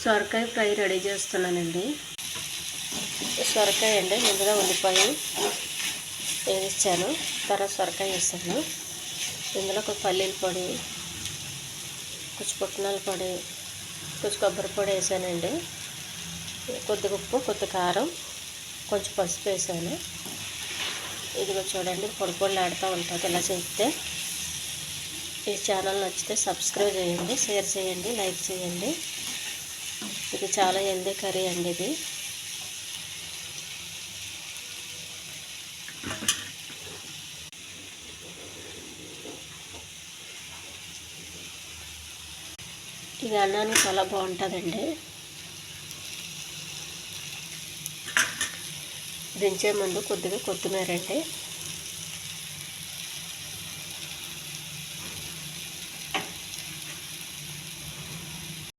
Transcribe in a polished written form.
సొరకాయ fry ready చేస్తున్నానండి. సొరకాయ అండి, ముందుగా ఉల్లిపాయ వేయించాను, తర్వాత సొరకాయ వేసాను. ఇందులో ఒక పల్లీల పొడి, కొంచెం పుట్నాల పొడి, కొంచెం కొబ్బరి పొడి వేసానండి. కొద్దిగా ఉప్పు, కొద్ది కారం, కొంచెం పసుపు వేసాను. ఇదిగో చూడండి, పొడి పొడిలు ఆడుతూ ఉంటుంది. ఇలా చేస్తే ఈ ఛానల్ నచ్చితే సబ్స్క్రైబ్ చేయండి, షేర్ చేయండి, లైక్ చేయండి. ఇది చాలా హెల్దీ కర్రీ అండి. ఇది అన్నానికి చాలా బాగుంటుందండి. దించే ముందు కొద్దిగా కొత్తిమీర అండి.